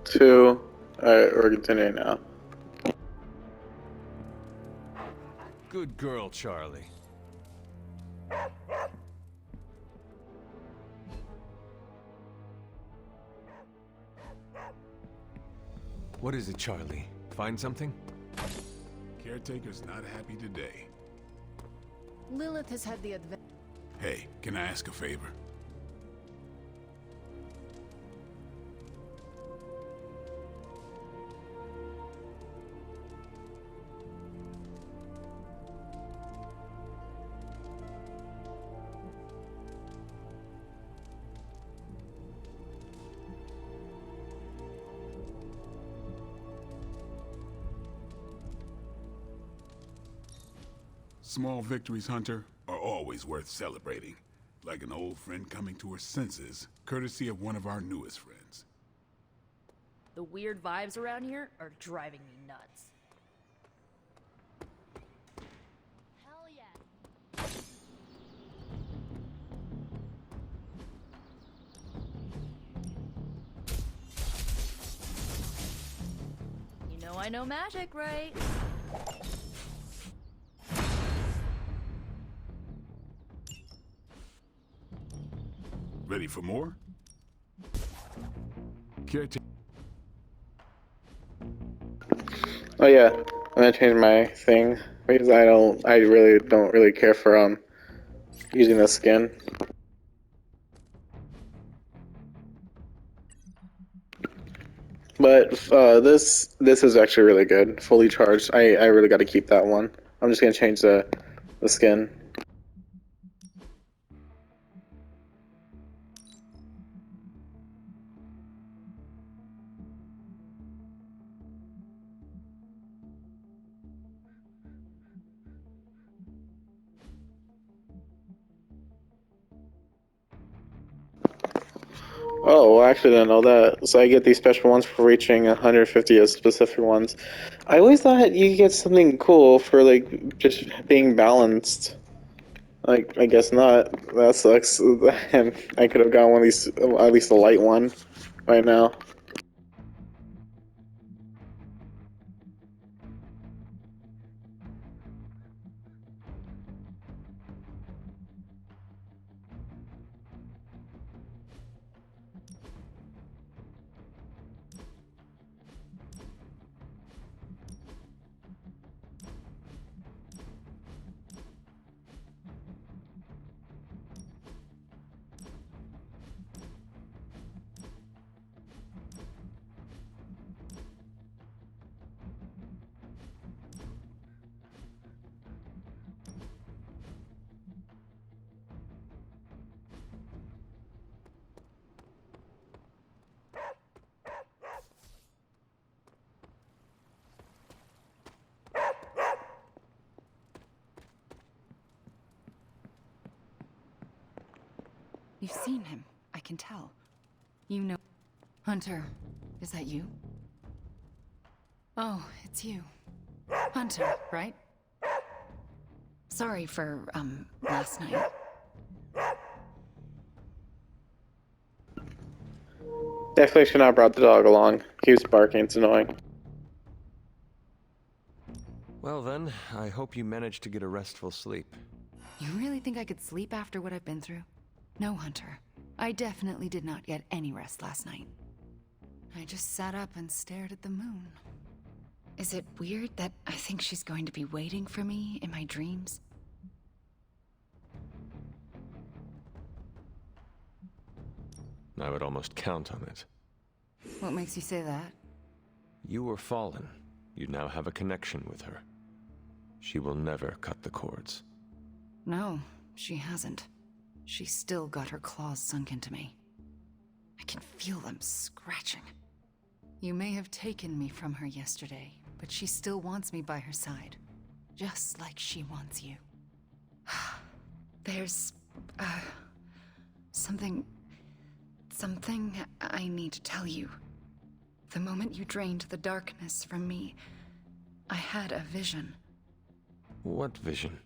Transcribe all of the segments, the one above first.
2. Alright, we're continuing now. Good girl, Charlie. What is it, Charlie? Find something? Caretaker's not happy today. Lilith has had the advantage. Hey, can I ask a favor? Small victories, Hunter, are always worth celebrating. Like an old friend coming to her senses, courtesy of one of our newest friends. The weird vibes around here are driving me nuts. Hell yeah. You know I know magic, right? Ready for more? Caretaker. Oh yeah, I'm gonna change my thing because I really don't really care for using the skin. But this is actually really good, fully charged. I really got to keep that one. I'm just gonna change the skin. Oh, well, I actually didn't know that. So I get these special ones for reaching 150 as specific ones. I always thought you get something cool for like just being balanced. Like, I guess not. That sucks. I could have gotten one of these, at least a light one, right now. You've seen him, I can tell. You know... Hunter, is that you? Oh, it's you. Hunter, right? Sorry for, last night. Definitely should not have brought the dog along. Keeps barking, it's annoying. Well then, I hope you managed to get a restful sleep. You really think I could sleep after what I've been through? No, Hunter. I definitely did not get any rest last night. I just sat up and stared at the moon. Is it weird that I think she's going to be waiting for me in my dreams? I would almost count on it. What makes you say that? You were fallen. You now have a connection with her. She will never cut the cords. No, she hasn't. She's still got her claws sunk into me. I can feel them scratching. You may have taken me from her yesterday, but she still wants me by her side. Just like she wants you. There's... something I need to tell you. The moment you drained the darkness from me, I had a vision. What vision?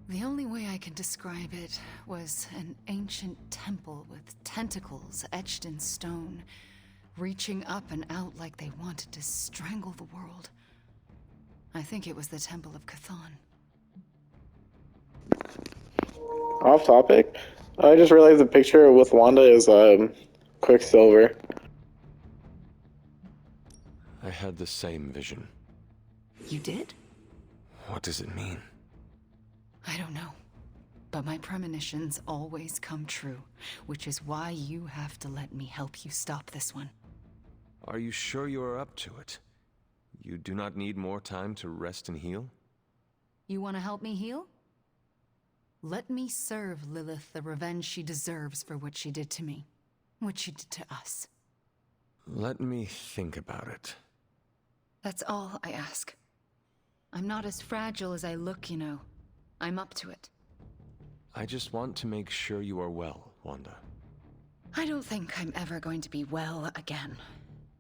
The only way I can describe it was an ancient temple with tentacles etched in stone, reaching up and out like they wanted to strangle the world. I think it was the Temple of Cthon. Off topic. I just realized the picture with Wanda is Quicksilver. I had the same vision. You did? What does it mean? I don't know. But my premonitions always come true, which is why you have to let me help you stop this one. Are you sure you are up to it? You do not need more time to rest and heal? You want to help me heal? Let me serve Lilith the revenge she deserves for what she did to me. What she did to us. Let me think about it. That's all I ask. I'm not as fragile as I look, you know. I'm up to it. I just want to make sure you are well, Wanda. I don't think I'm ever going to be well again.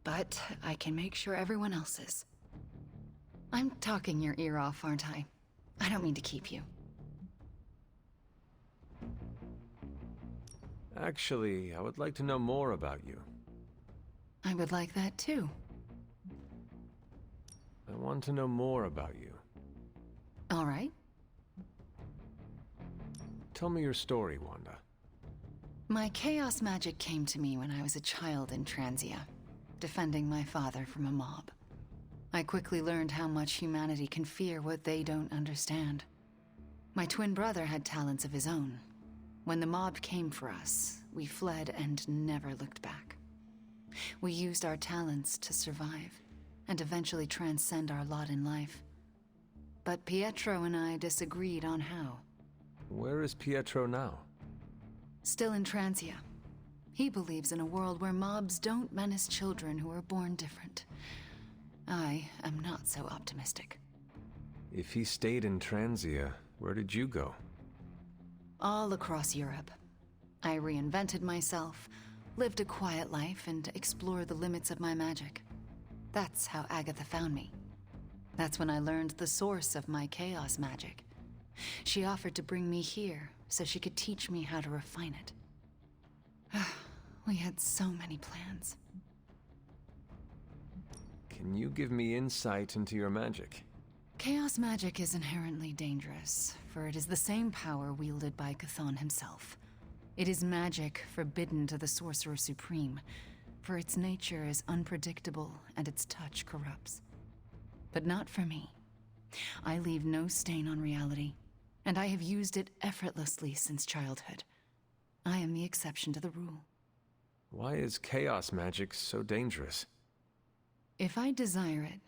But I can make sure everyone else is. I'm talking your ear off, aren't I? I don't mean to keep you. Actually, I would like to know more about you. I would like that too. I want to know more about you. All right. Tell me your story, Wanda. My chaos magic came to me when I was a child in Transia, defending my father from a mob. I quickly learned how much humanity can fear what they don't understand. My twin brother had talents of his own. When the mob came for us, we fled and never looked back. We used our talents to survive, and eventually transcend our lot in life. But Pietro and I disagreed on how. Where is Pietro now? Still in Transia. He believes in a world where mobs don't menace children who are born different. I am not so optimistic. If he stayed in Transia, where did you go? All across Europe. I reinvented myself, lived a quiet life, and explored the limits of my magic. That's how Agatha found me. That's when I learned the source of my chaos magic. She offered to bring me here so she could teach me how to refine it. We had so many plans. Can you give me insight into your magic? Chaos magic is inherently dangerous, for it is the same power wielded by Cthon himself. It is magic forbidden to the Sorcerer Supreme, for its nature is unpredictable and its touch corrupts. But not for me. I leave no stain on reality, and I have used it effortlessly since childhood. I am the exception to the rule. Why is chaos magic so dangerous? If I desire it,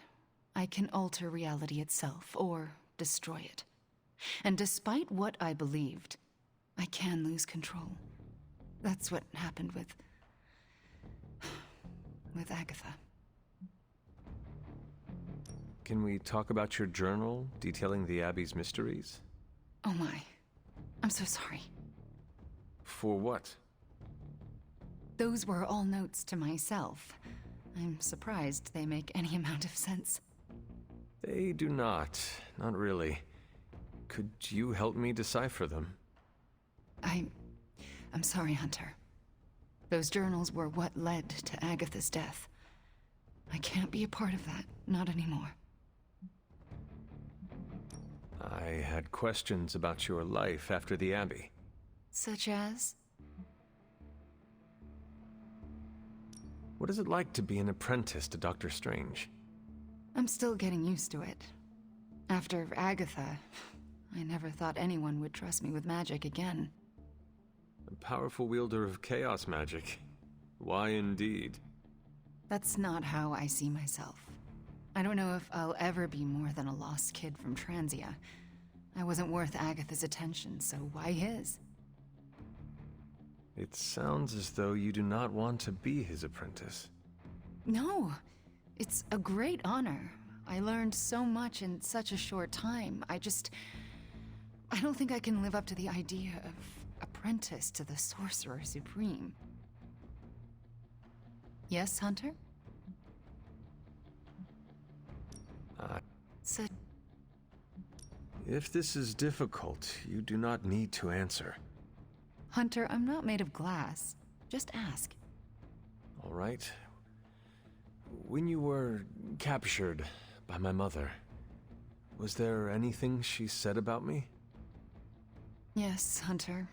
I can alter reality itself, or destroy it. And despite what I believed, I can lose control. That's what happened with Agatha. Can we talk about your journal, detailing the Abbey's mysteries? Oh my. I'm so sorry. For what? Those were all notes to myself. I'm surprised they make any amount of sense. They do not. Not really. Could you help me decipher them? I'm sorry, Hunter. Those journals were what led to Agatha's death. I can't be a part of that, not anymore. I had questions about your life after the Abbey. Such as? What is it like to be an apprentice to Dr. Strange? I'm still getting used to it. After Agatha, I never thought anyone would trust me with magic again. A powerful wielder of chaos magic. Why indeed? That's not how I see myself. I don't know if I'll ever be more than a lost kid from Transia. I wasn't worth Agatha's attention, so why his? It sounds as though you do not want to be his apprentice. No, it's a great honor. I learned so much in such a short time. I don't think I can live up to the idea of apprentice to the Sorcerer Supreme. Yes, Hunter? So, If this is difficult, you do not need to answer. Hunter, I'm not made of glass. Just ask. All right. When you were captured by my mother, was there anything she said about me? Yes, Hunter.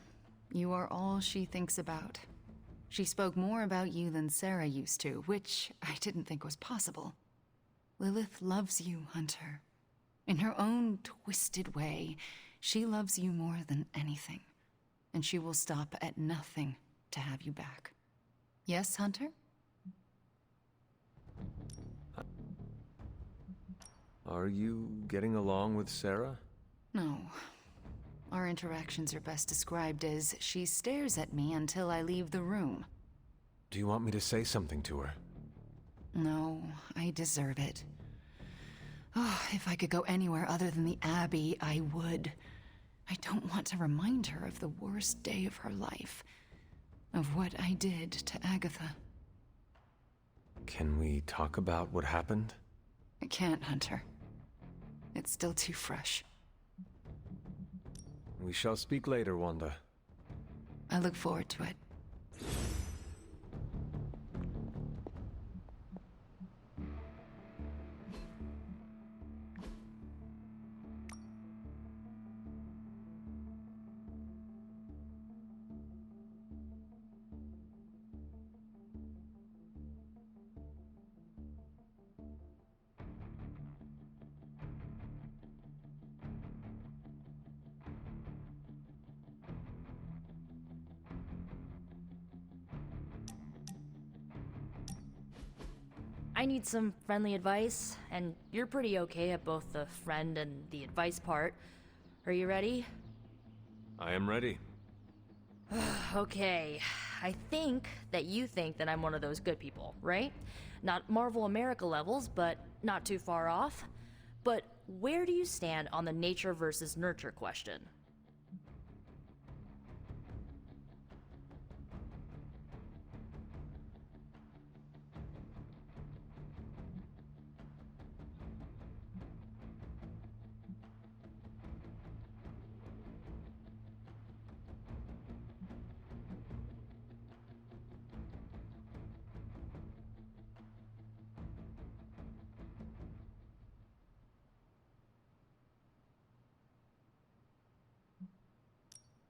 You are all she thinks about. She spoke more about you than Sarah used to, which I didn't think was possible. Lilith loves you, Hunter. In her own twisted way, she loves you more than anything. And she will stop at nothing to have you back. Yes, Hunter? Are you getting along with Sarah? No. Our interactions are best described as she stares at me until I leave the room. Do you want me to say something to her? No, I deserve it. Oh, if I could go anywhere other than the Abbey, I would. I don't want to remind her of the worst day of her life. Of what I did to Agatha. Can we talk about what happened? I can't, Hunter. It's still too fresh. We shall speak later, Wanda. I look forward to it. I need some friendly advice, and you're pretty okay at both the friend and the advice part. Are you ready? I am ready. Okay, I think that you think that I'm one of those good people, right? Not Marvel America levels, but not too far off. But where do you stand on the nature versus nurture question?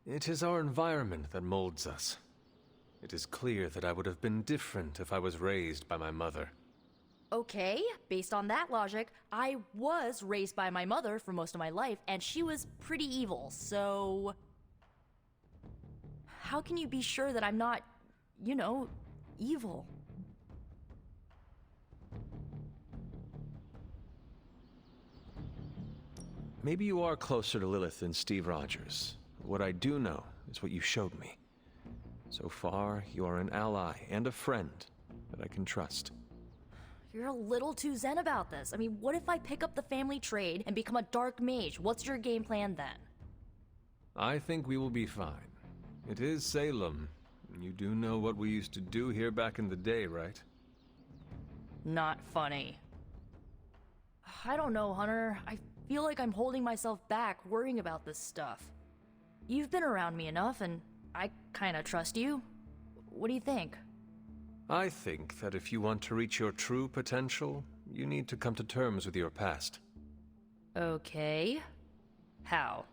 It is our environment that molds us. It is clear that I would have been different if I was raised by my mother. Okay, based on that logic, I was raised by my mother for most of my life, and she was pretty evil, so... How can you be sure that I'm not, you know, evil? Maybe you are closer to Lilith than Steve Rogers. What I do know is what you showed me. So far, you are an ally and a friend that I can trust. You're a little too zen about this. I mean, what if I pick up the family trade and become a dark mage? What's your game plan then? I think we will be fine. It is Salem. You do know what we used to do here back in the day, right? Not funny. I don't know, Hunter. I feel like I'm holding myself back worrying about this stuff. You've been around me enough, and I kinda trust you. What do you think? I think that if you want to reach your true potential, you need to come to terms with your past. Okay. How?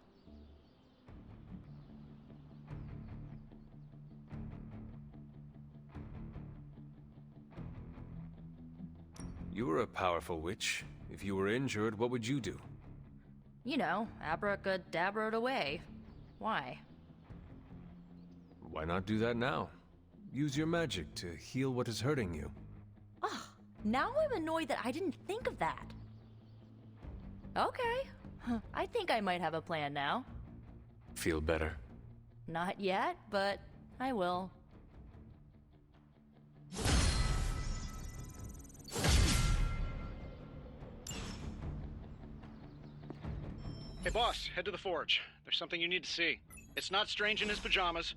You were a powerful witch. If you were injured, what would you do? You know, abracadabra it away. Why? Why not do that now? Use your magic to heal what is hurting you. Ugh, now I'm annoyed that I didn't think of that. Okay. I think I might have a plan now. Feel better? Not yet, but I will. Hey boss, head to the forge. There's something you need to see. It's not Strange in his pajamas,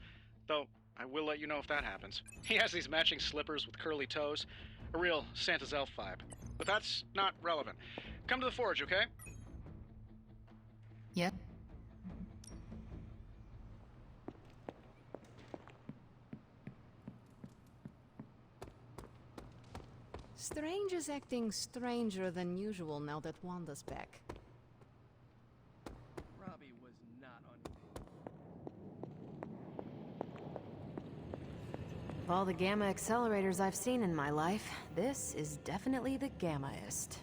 though I will let you know if that happens. He has these matching slippers with curly toes. A real Santa's elf vibe. But that's not relevant. Come to the forge, okay? Yep. Strange is acting stranger than usual now that Wanda's back. Robbie was not on. Of all the gamma accelerators I've seen in my life, this is definitely the gammaest.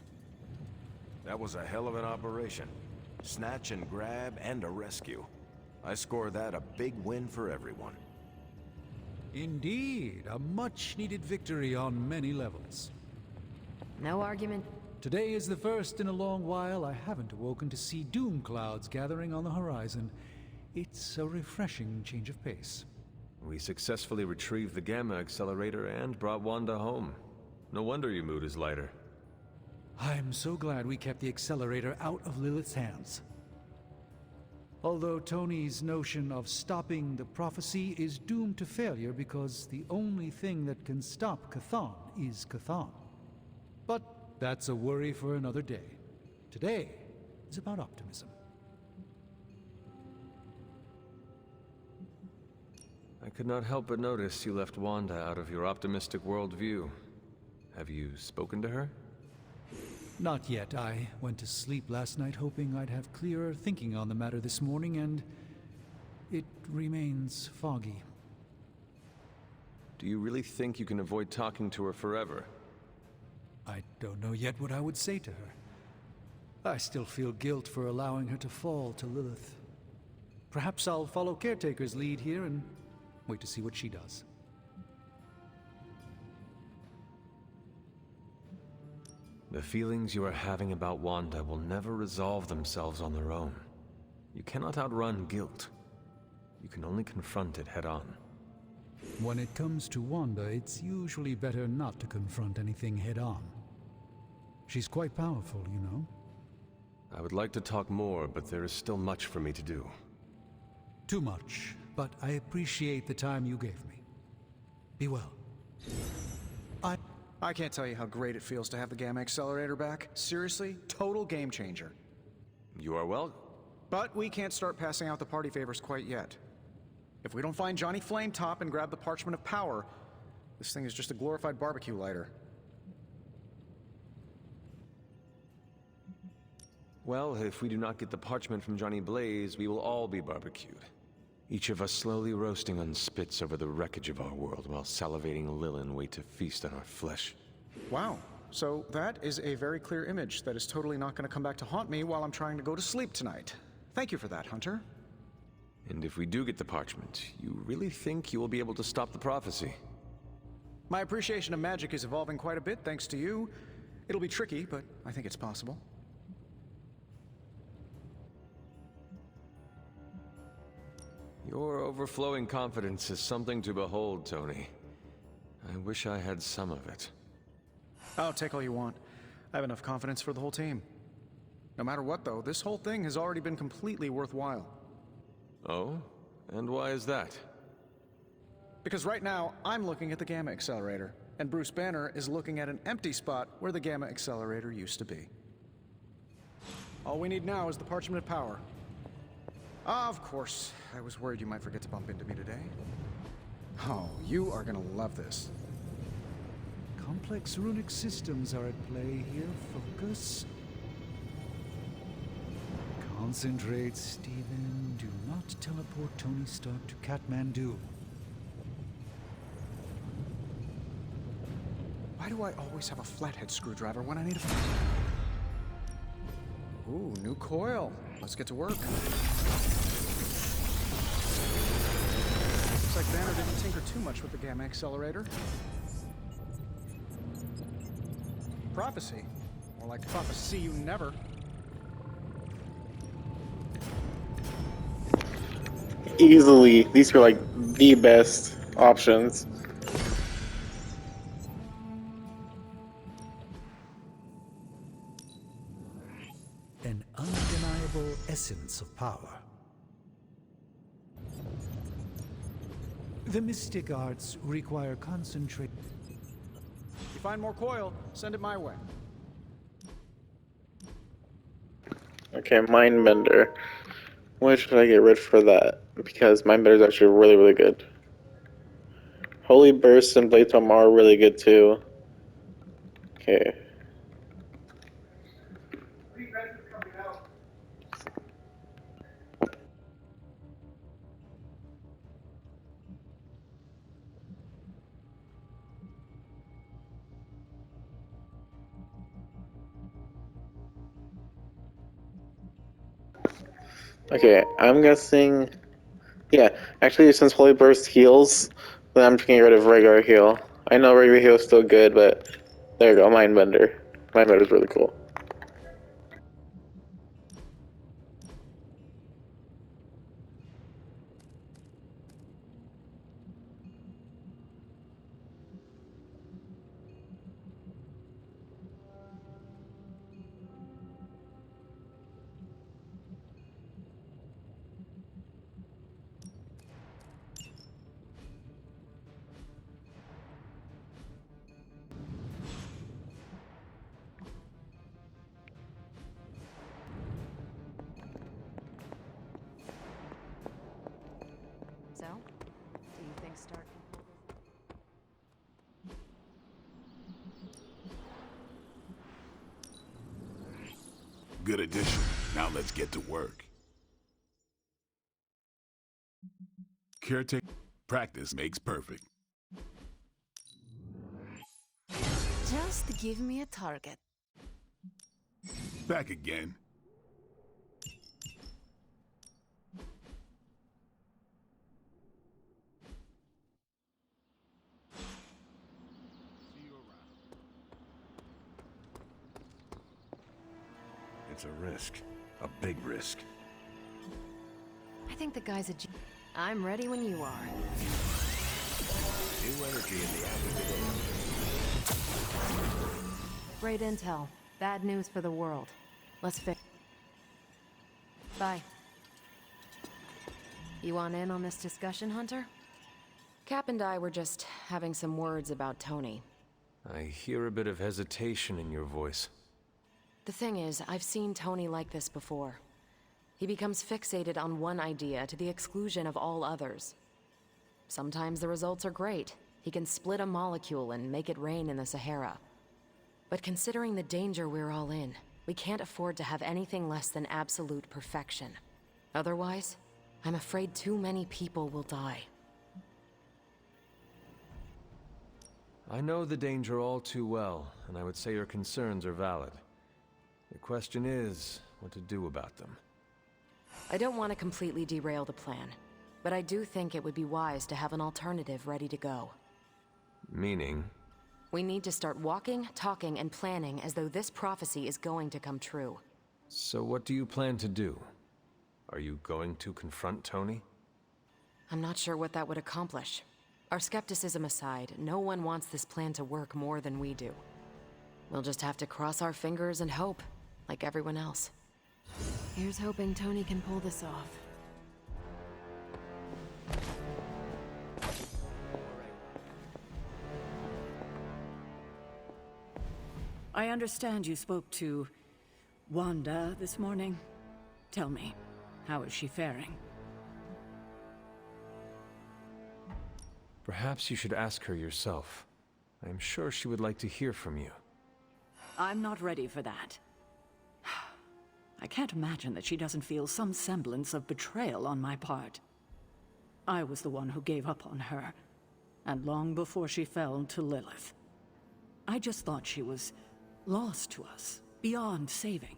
That was a hell of an operation. Snatch and grab and a rescue. I score that a big win for everyone. Indeed, a much-needed victory on many levels. No argument. Today is the first in a long while I haven't awoken to see doom clouds gathering on the horizon. It's a refreshing change of pace. We successfully retrieved the Gamma Accelerator and brought Wanda home. No wonder your mood is lighter. I'm so glad we kept the accelerator out of Lilith's hands. Although Tony's notion of stopping the prophecy is doomed to failure because the only thing that can stop Chthon is Chthon. But that's a worry for another day. Today is about optimism. I could not help but notice you left Wanda out of your optimistic worldview. Have you spoken to her? Not yet. I went to sleep last night hoping I'd have clearer thinking on the matter this morning, and it remains foggy. Do you really think you can avoid talking to her forever? I don't know yet what I would say to her. I still feel guilt for allowing her to fall to Lilith. Perhaps I'll follow Caretaker's lead here and wait to see what she does. The feelings you are having about Wanda will never resolve themselves on their own. You cannot outrun guilt. You can only confront it head-on. When it comes to Wanda, it's usually better not to confront anything head-on. She's quite powerful, you know. I would like to talk more, but there is still much for me to do. Too much, but I appreciate the time you gave me. Be well. I can't tell you how great it feels to have the Gamma Accelerator back. Seriously, total game changer. You are well? But we can't start passing out the party favors quite yet. If we don't find Johnny Flametop and grab the Parchment of Power, this thing is just a glorified barbecue lighter. Well, if we do not get the parchment from Johnny Blaze, we will all be barbecued. Each of us slowly roasting on spits over the wreckage of our world while salivating Lilin wait to feast on our flesh. Wow. So that is a very clear image that is totally not going to come back to haunt me while I'm trying to go to sleep tonight. Thank you for that, Hunter. And if we do get the parchment, you really think you will be able to stop the prophecy? My appreciation of magic is evolving quite a bit thanks to you. It'll be tricky, but I think it's possible. Your overflowing confidence is something to behold, Tony. I wish I had some of it. Oh, take all you want. I have enough confidence for the whole team. No matter what, though, this whole thing has already been completely worthwhile. Oh? And why is that? Because right now, I'm looking at the Gamma Accelerator, and Bruce Banner is looking at an empty spot where the Gamma Accelerator used to be. All we need now is the Parchment of Power. Ah, of course. I was worried you might forget to bump into me today. Oh, you are gonna love this. Complex runic systems are at play here. Focus. Concentrate, Stephen. Do not teleport Tony Stark to Kathmandu. Why do I always have a flathead screwdriver when I need a... Ooh, new coil. Let's get to work. Looks like Banner didn't tinker too much with the Gamma Accelerator. Prophecy. More like prophecy you never. Easily, these are like the best options. An undeniable essence of power. The mystic arts require concentration. If you find more coil, send it my way. Okay, Mindbender. What should I get rid for that? Because Mindbender is actually really, really good. Holy Burst and Blade Tome are really good too. Okay. Okay, I'm guessing. Yeah, actually, since Holy Burst heals, then I'm getting rid of regular heal. I know regular heal is still good, but there you go, Mindbender. Mindbender is really cool. So, do you think Stark can pull this? Good addition. Now let's get to work. Caretaker practice makes perfect. Just give me a target. Back again. See you around. It's a risk. A big risk. I think the guy's a I'm ready when you are. New energy in the atmosphere. Great intel. Bad news for the world. Let's fix. Bye. You want in on this discussion, Hunter? Cap and I were just having some words about Tony. I hear a bit of hesitation in your voice. The thing is, I've seen Tony like this before. He becomes fixated on one idea to the exclusion of all others. Sometimes the results are great. He can split a molecule and make it rain in the Sahara. But considering the danger we're all in, we can't afford to have anything less than absolute perfection. Otherwise, I'm afraid too many people will die. I know the danger all too well, and I would say your concerns are valid. The question is, what to do about them. I don't want to completely derail the plan, but I do think it would be wise to have an alternative ready to go. Meaning? We need to start walking, talking, and planning as though this prophecy is going to come true. So what do you plan to do? Are you going to confront Tony? I'm not sure what that would accomplish. Our skepticism aside, no one wants this plan to work more than we do. We'll just have to cross our fingers and hope, like everyone else. Here's hoping Tony can pull this off. I understand you spoke to Wanda this morning. Tell me, how is she faring? Perhaps you should ask her yourself. I am sure she would like to hear from you. I'm not ready for that. I can't imagine that she doesn't feel some semblance of betrayal on my part. I was the one who gave up on her, and long before she fell to Lilith. I just thought she was lost to us, beyond saving.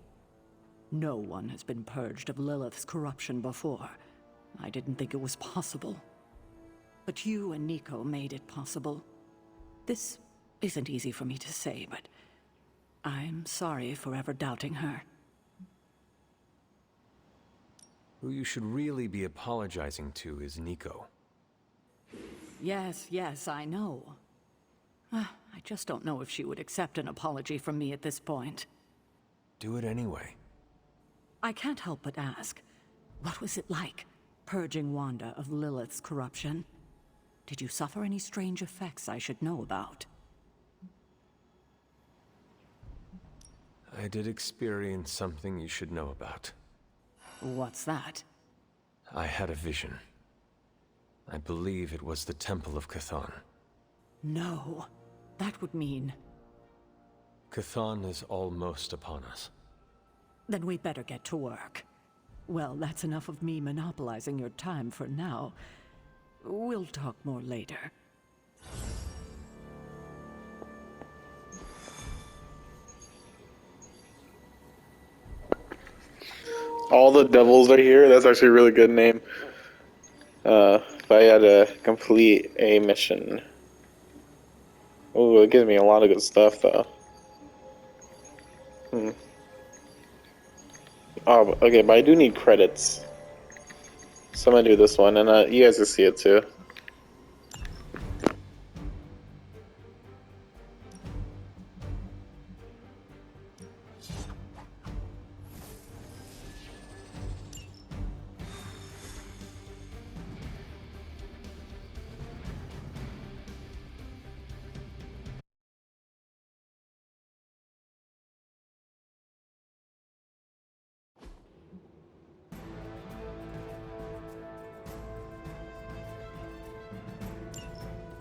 No one has been purged of Lilith's corruption before. I didn't think it was possible. But you and Nico made it possible. This isn't easy for me to say, but I'm sorry for ever doubting her. Who you should really be apologizing to is Nico. Yes, I know. I just don't know if she would accept an apology from me at this point. Do it anyway. I can't help but ask, what was it like, purging Wanda of Lilith's corruption? Did you suffer any strange effects I should know about? I did experience something you should know about. What's that? I had a vision. I believe it was the Temple of Chthon. No. That would mean... Cthon is almost upon us. Then we better get to work. Well, that's enough of me monopolizing your time for now. We'll talk more later. All the devils are here. That's actually a really good name. If I had to complete a mission. Oh, it gives me a lot of good stuff though. Oh, okay, but I do need credits. So I'm gonna do this one, and you guys can see it too.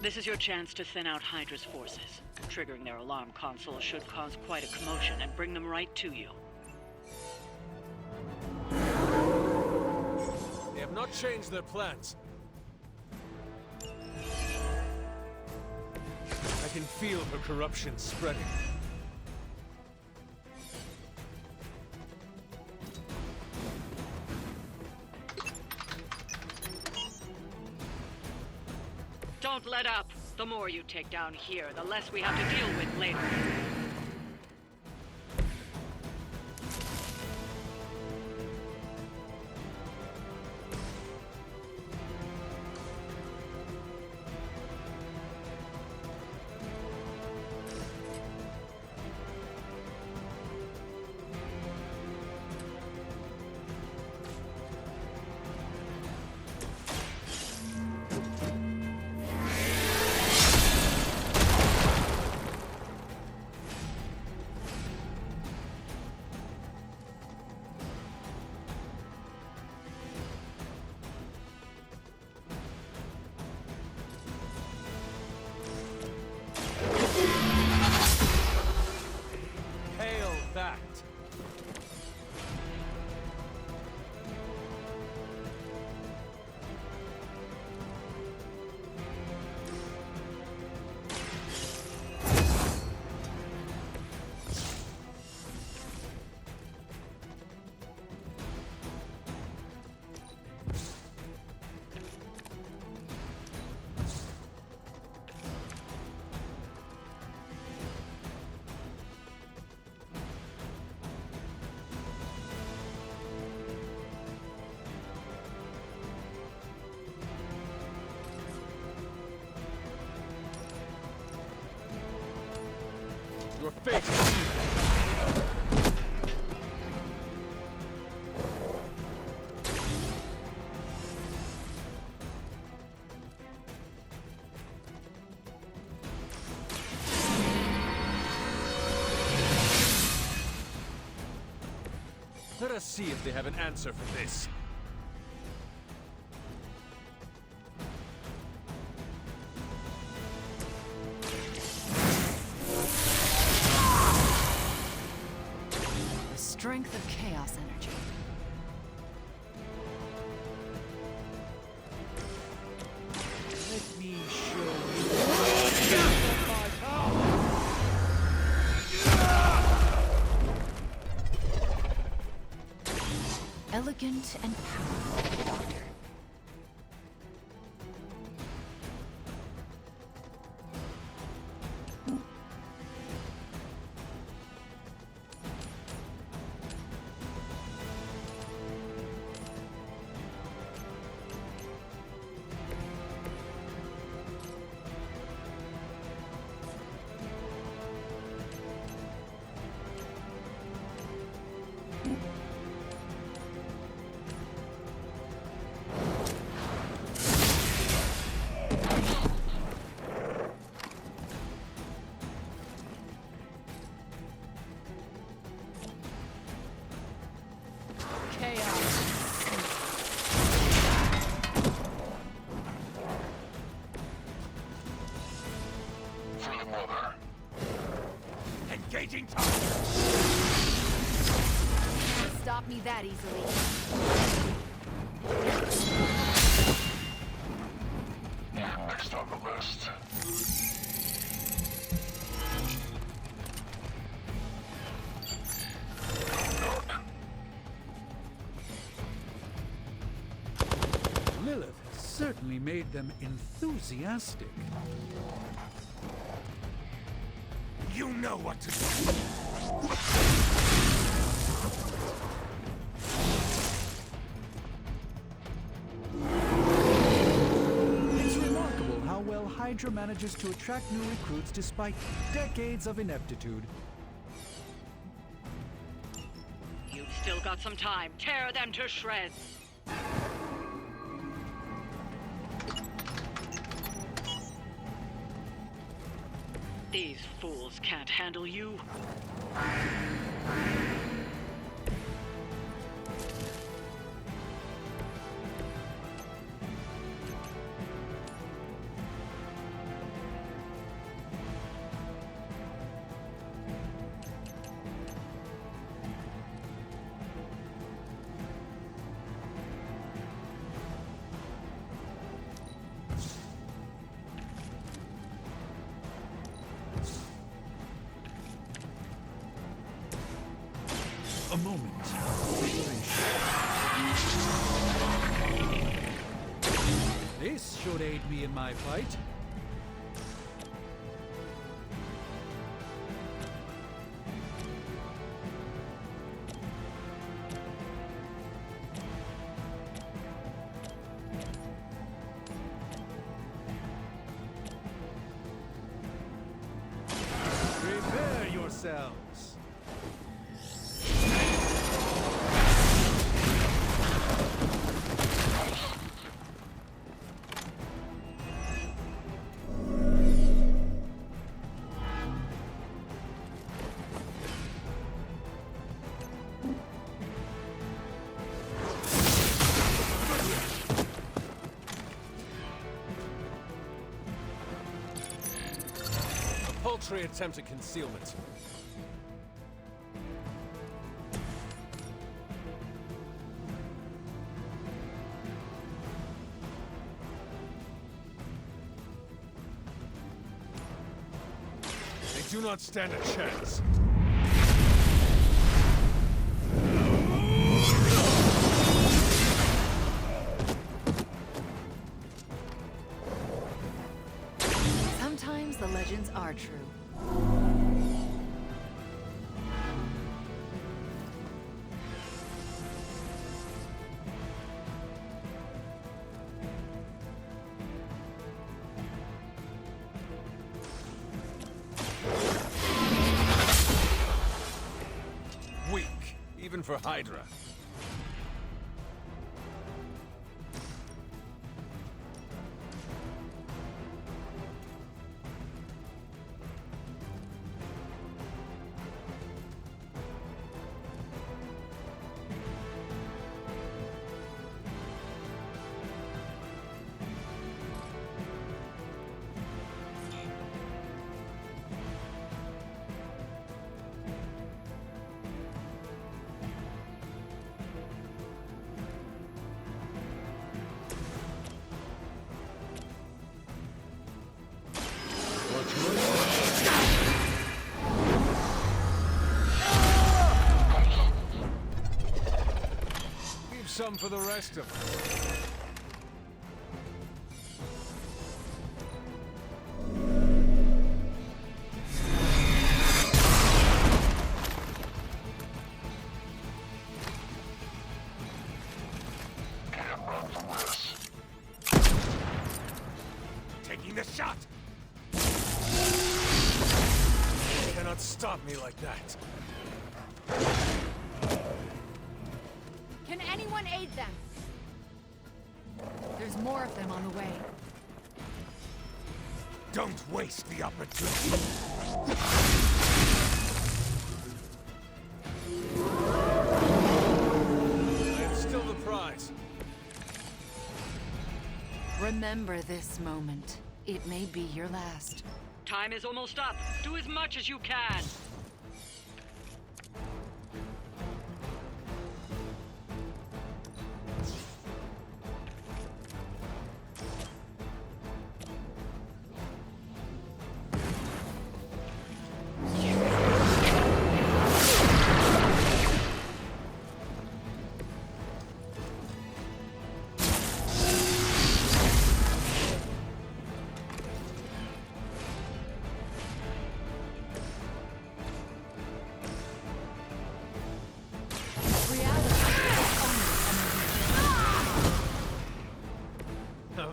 This is your chance to thin out Hydra's forces. Triggering their alarm console should cause quite a commotion and bring them right to you. They have not changed their plans. I can feel her corruption spreading. Don't let up. The more you take down here, the less we have to deal with later. Hail that! Your fate is sealed. Let us see if they have an answer for this. The strength of chaos energy. Let me show you the depth of my power. Elegant and powerful, Doctor. stop me that easily. Next on the list. Lilith has certainly made them enthusiastic. You know what to do. It's remarkable how well Hydra manages to attract new recruits despite decades of ineptitude. You've still got some time. Tear them to shreds. These fools can't handle you. A moment. This should aid me in my fight. Prepare yourselves. Paltry attempt at concealment. They do not stand a chance. Sometimes the legends are true. Weak, even for Hydra. Leave some for the rest of us. Can't run from this. Taking the shot! You cannot stop me like that. Can anyone aid them? There's more of them on the way. Don't waste the opportunity. I am still the prize. Remember this moment. It may be your last. Time is almost up. Do as much as you can.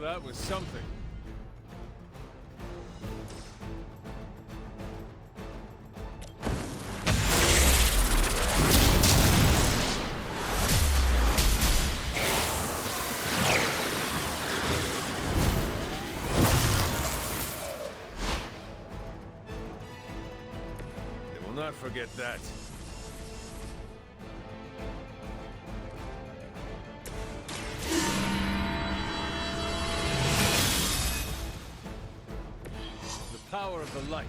that was something. They will not forget that. Power of the light.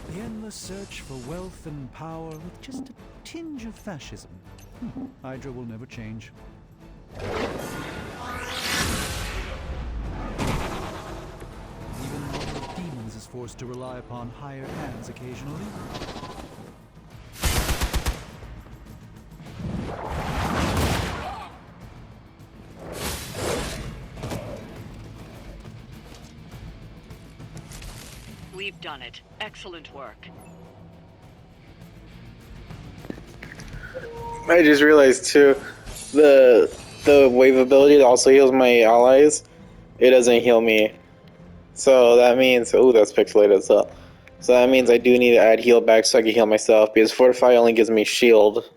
The endless search for wealth and power with just a tinge of fascism. Hydra will never change. Even Mother of Demons is forced to rely upon hired hands occasionally. We've done it. Excellent work. I just realized too, the wave ability that also heals my allies, it doesn't heal me. So that means, oh, that's pixelated. So that means I do need to add heal back so I can heal myself, because Fortify only gives me shield.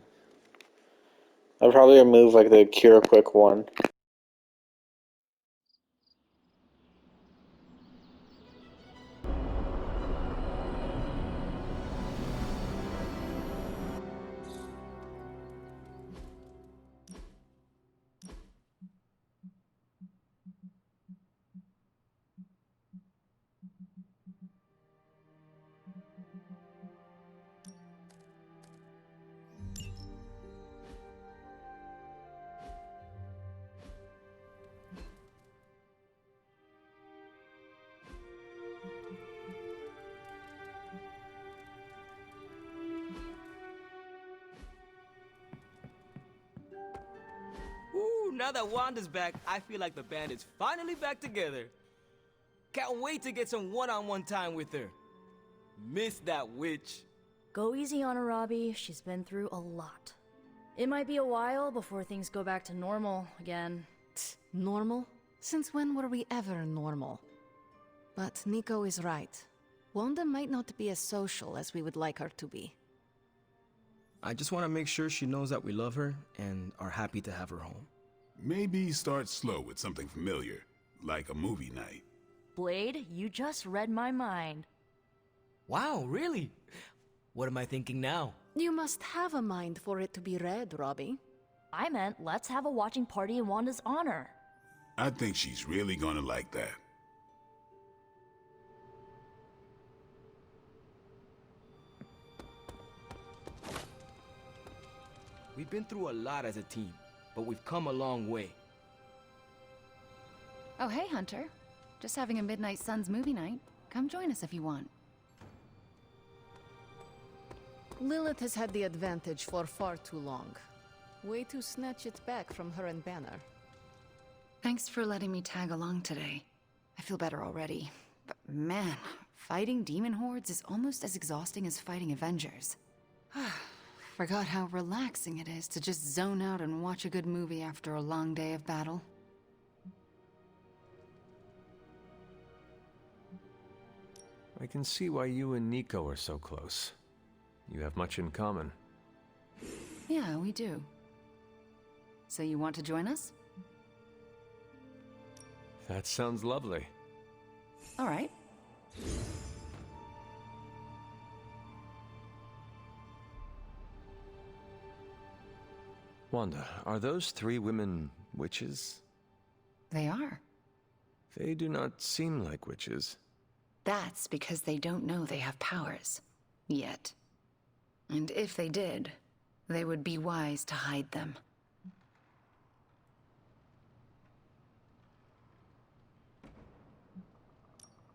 I'll probably remove like the cure quick one. Ooh, now that Wanda's back, I feel like the band is finally back together. Can't wait to get some one-on-one time with her. Miss that witch. Go easy on her, Robbie. She's been through a lot. It might be a while before things go back to normal again. Normal? Since when were we ever normal? But Nico is right. Wanda might not be as social as we would like her to be. I just want to make sure she knows that we love her and are happy to have her home. Maybe start slow with something familiar, like a movie night. Blade, you just read my mind. Wow, really? What am I thinking now? You must have a mind for it to be read, Robbie. I meant let's have a watching party in Wanda's honor. I think she's really gonna like that. We've been through a lot as a team, but we've come a long way. Oh, hey, Hunter. Just having a Midnight Suns movie night. Come join us if you want. Lilith has had the advantage for far too long. Way to snatch it back from her and Banner. Thanks for letting me tag along today. I feel better already. But man, fighting demon hordes is almost as exhausting as fighting Avengers. Forgot how relaxing it is to just zone out and watch a good movie after a long day of battle. I can see why you and Nico are so close. You have much in common. Yeah, we do. So you want to join us? That sounds lovely. All right. Wanda, are those three women witches? They are. They do not seem like witches. That's because they don't know they have powers. Yet. And if they did, they would be wise to hide them.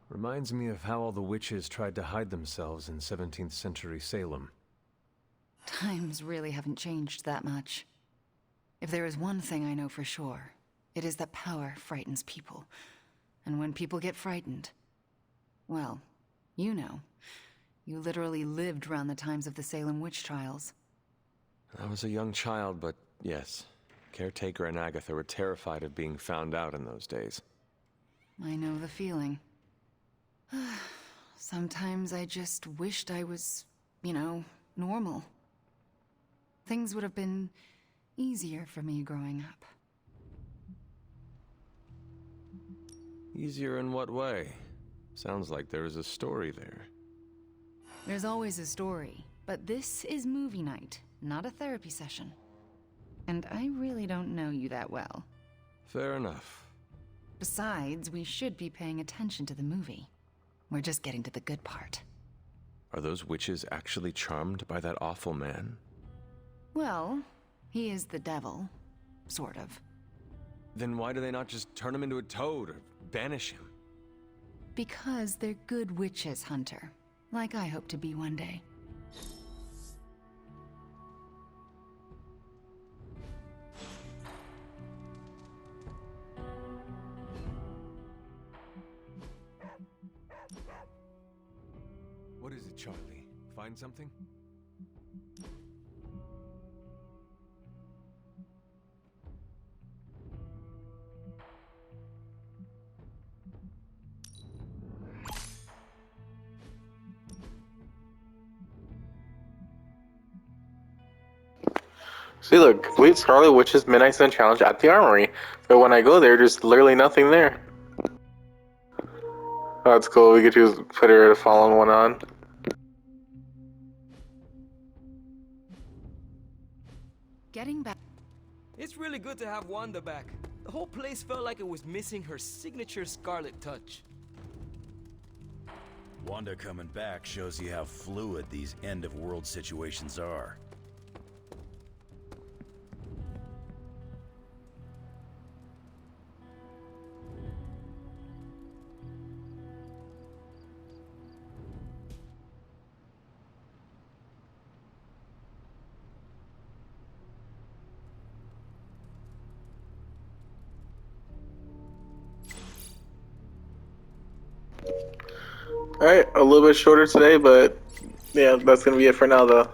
Reminds me of how all the witches tried to hide themselves in 17th century Salem. Times really haven't changed that much. If there is one thing I know for sure, it is that power frightens people. And when people get frightened, well, you know. You literally lived around the times of the Salem witch trials. I was a young child, but yes. Caretaker and Agatha were terrified of being found out in those days. I know the feeling. Sometimes I just wished I was, normal. Things would have been easier for me growing up. Easier in what way? Sounds like there is a story there. There's always a story, but this is movie night, not a therapy session. And I really don't know you that well. Fair enough. Besides, we should be paying attention to the movie. We're just getting to the good part. Are those witches actually charmed by that awful man? Well, he is the devil. Sort of. Then why do they not just turn him into a toad or banish him? Because they're good witches, Hunter. Like I hope to be one day. What is it, Charlie? Find something? See, look, complete Scarlet Witch's Midnight Sun Challenge at the Armory. But when I go there, there's literally nothing there. Oh, that's cool. We could just put her a fallen one on. Getting back. It's really good to have Wanda back. The whole place felt like it was missing her signature Scarlet touch. Wanda coming back shows you how fluid these end-of-world situations are. Alright, a little bit shorter today, but yeah, that's gonna be it for now though.